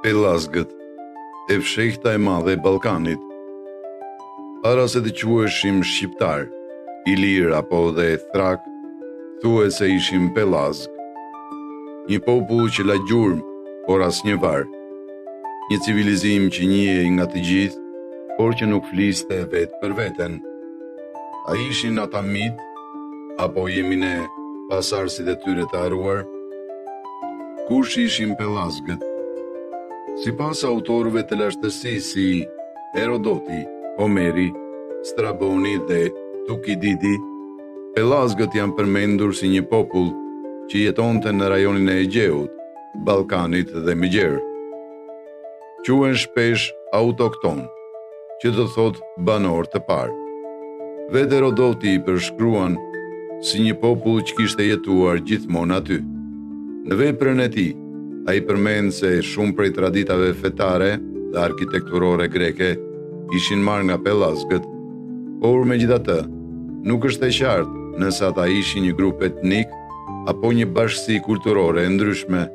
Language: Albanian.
Pelazgët, e fshehta e madhe e Ballkanit. Para se të quheshim shqiptar, ilir apo dhe thrak, thuhet se ishim pelazg. Një popull që la gjurmë, por asnjë var. Një civilizim që njihej nga të gjithë, por që nuk fliste vetë për veten. A ishin ata mit, apo jemi ne pasardhësit e tyre të harruar? Kush ishin pelazgët? Sipas autorëve të lashtësisë si Herodoti, Homeri, Straboni dhe Tukididi, pelazgët janë përmendur si një popull që jetonte në rajonin e Egjeut, Ballkanit dhe Megjer. Quhen shpesh autokton, që do thot banor të parë. Vetë Herodoti i përshkruan si një popull që kishte jetuar gjithmonë aty. Në veprën e tij, ai përmend se shumë prej traditave fetare dhe arkitekturore greke ishin marrë nga pelazgët, por megjithatë, nuk është e qartë nëse ata ishin një grup etnik apo një bashkësi kulturore e ndryshme